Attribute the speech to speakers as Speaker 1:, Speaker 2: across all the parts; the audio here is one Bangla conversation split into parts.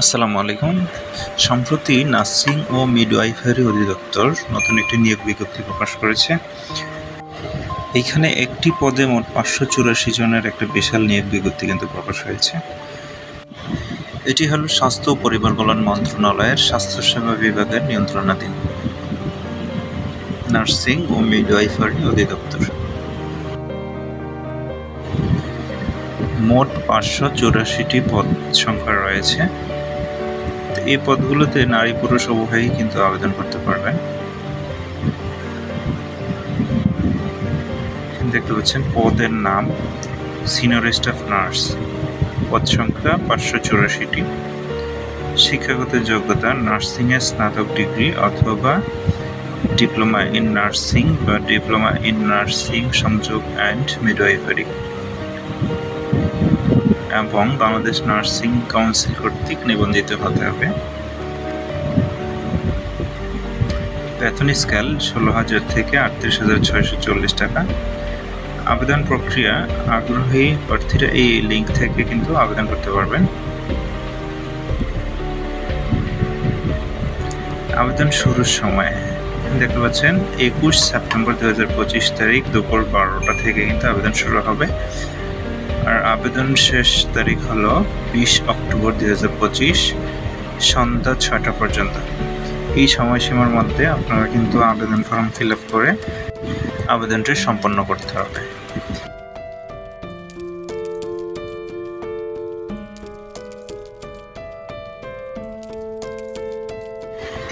Speaker 1: আসসালামু আলাইকুম। সম্প্রতি নার্সিং ও মিডওয়াইফারি অধিদপ্তর নতুন একটি নিয়োগ বিজ্ঞপ্তি প্রকাশ করেছে। এইখানে একটি পদে মোট 584 জনের একটা বিশাল নিয়োগ বিজ্ঞপ্তি কিন্তু প্রকাশ হয়েছে। এটি হলো স্বাস্থ্য ও পরিবার কল্যাণ মন্ত্রণালয়ের স্বাস্থ্যসেবা বিভাগের নিয়ন্ত্রণাধীন নার্সিং ও মিডওয়াইফারি অধিদপ্তর। মোট 584টি পদ সংখ্যা রয়েছে। এই পদগুলোতে নারী পুরুষ উভয়ই কিন্তু আবেদন করতে পারবেন। দেখতে পাচ্ছেন পদের নাম সিনিয়র স্টাফ নার্স, পদ সংখ্যা 584টি। শিক্ষাগত যোগ্যতা নার্সিংয়ে স্নাতক ডিগ্রি অথবা ডিপ্লোমা ইন নার্সিং বা ডিপ্লোমা ইন নার্সিং সংযোগ অ্যান্ড মিডওয়াইফারি এবং বাংলাদেশ নার্সিং কাউন্সিল কর্তৃক নিবন্ধিত হতে হবে। বেতন স্কেল 16,000 থেকে 38,640 টাকা। আবেদন প্রক্রিয়া আগ্রহী প্রার্থীরা এই লিঙ্ক থেকে কিন্তু আবেদন করতে পারবেন। আবেদন শুরুর সময় দেখতে পাচ্ছেন 21 সেপ্টেম্বর 2025 তারিখ দুপুর 12টা থেকে কিন্তু আবেদন শুরু হবে। আর আবেদন শেষ তারিখ হলো 20 অক্টোবর 2025 সন্ধ্যা 6টা পর্যন্ত। এই সময়সীমার মধ্যে আপনারা কিন্তু আবেদন ফর্ম ফিল আপ করে আবেদনটি সম্পন্ন করতে হবে।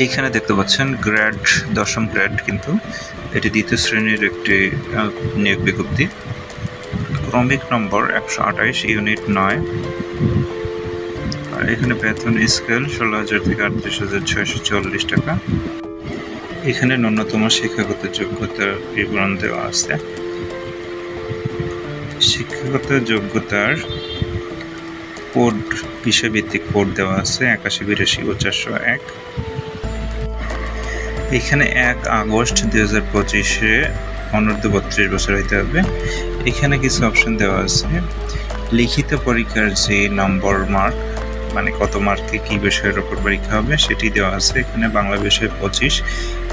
Speaker 1: এইখানে দেখতে পাচ্ছেন গ্রেড 10ম গ্রেড, কিন্তু এটি দ্বিতীয় শ্রেণীর একটি নিয়োগ বিজ্ঞপ্তি। ক্রমিক নম্বর 128 ইউনিট 9। আর এখানে বেতন স্কেল 16,000 থেকে 38,640 টাকা। এখানে ন্যূনতম শিক্ষাগত যোগ্যতার বিবরণ দেওয়া আছে। শিক্ষাগত যোগ্যতার কোড, বিষয়ভিত্তিক কোড দেওয়া আছে 81, 82 ও 401। এখানে 1 আগস্ট 2025-এ অনূর্ধ্ব 32 বছর হইতে হবে। এখানে কিছু অপশন দেওয়া আছে। লিখিত পরীক্ষার যে নম্বর মার্ক, মানে কত মার্কে কী বিষয়ের ওপর পরীক্ষা হবে সেটি দেওয়া আছে। এখানে বাংলা বিষয়ে 25,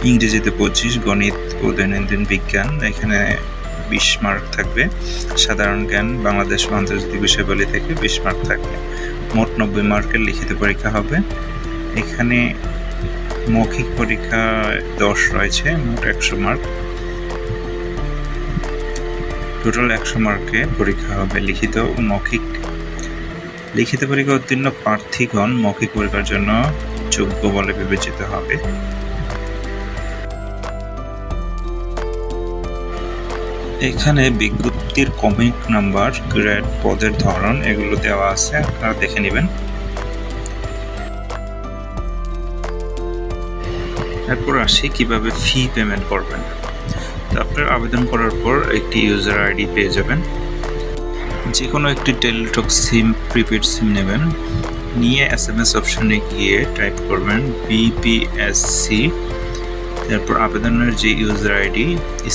Speaker 1: ইংরেজিতে 25, গণিত ও দৈনন্দিন বিজ্ঞান এখানে 20 মার্ক থাকবে। সাধারণ জ্ঞান, বাংলাদেশ ও আন্তর্জাতিক বিষয়াবলী থেকে 20 মার্ক থাকবে। মোট 90 মার্কের লিখিত পরীক্ষা হবে। এখানে মৌখিক পরীক্ষা 10 রয়েছে, মোট 100 মার্ক। টোটাল 100 মার্কে পরীক্ষা হবে লিখিত ও মৌখিক। লিখিত পরীক্ষা উত্তীর্ণ প্রার্থীগণ মৌখিক পরীক্ষার জন্য যোগ্য বলে বিবেচিত হবে। এখানে বিজ্ঞপ্তির ক্রমিক নাম্বার, গ্রেড, পদের ধরন এগুলো দেওয়া আছে, আপনারা দেখে নেবেন। এরপর আসি কিভাবে ফি পেমেন্ট করবেন। তো আপনার আবেদন করার পর একটি ইউজার আইডি পেয়ে যাবেন। যে কোনো একটি টেলিটক সিম, প্রিপেড সিম নেবেন, নিয়ে SMS অপশনে গিয়ে টাইপ করবেন BPSC, তারপর আবেদনের যে ইউজার আইডি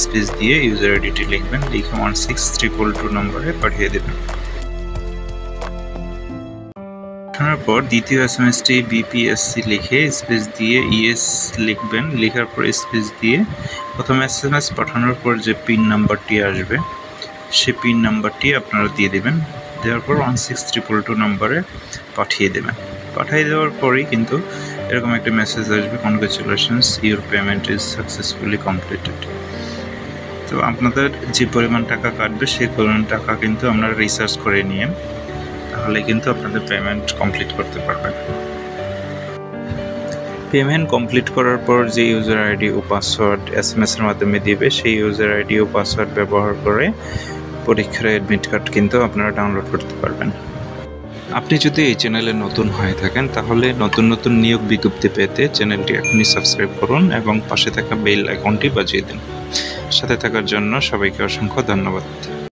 Speaker 1: স্পেস দিয়ে ইউজার আইডিটি লিখবেন, লিখে 16322 নম্বরে পাঠিয়ে দেবেন। পাঠানোর পর দ্বিতীয় SMS-টি BPSC লিখে স্পেস দিয়ে ইয়েস লিখবেন, লেখার পর স্পেস দিয়ে প্রথম SMS পাঠানোর পর যে পিন নাম্বারটি আসবে সে পিন নাম্বারটি আপনারা দিয়ে দেবেন। দেওয়ার পর 16322 নম্বরে পাঠিয়ে দেবেন। পাঠিয়ে দেওয়ার পরেই কিন্তু এরকম একটা মেসেজ আসবে, congratulations, your payment is successfully completed. তো আপনাদের যে পরিমাণ টাকা কাটবে সেই পরিমাণ টাকা কিন্তু আপনারা রিসার্চ করে নিয়ে তাহলে কিন্তু আপনাদের পেমেন্ট কমপ্লিট করতে পারবেন। পেমেন্ট কমপ্লিট করার পর যে ইউজার আইডি ও পাসওয়ার্ড SMS-এর মাধ্যমে দিবে সেই ইউজার আইডি ও পাসওয়ার্ড ব্যবহার করে পরীক্ষার অ্যাডমিট কার্ড কিন্তু আপনারা ডাউনলোড করতে পারবেন। আপনি যদি এই চ্যানেলে নতুন হয়ে থাকেন তাহলে নতুন নতুন নিয়োগ বিজ্ঞপ্তি পেতে চ্যানেলটি এখনই সাবস্ক্রাইব করুন এবং পাশে থাকা বেল আইকনটি বাজিয়ে দিন। সাথে থাকার জন্য সবাইকে অসংখ্য ধন্যবাদ।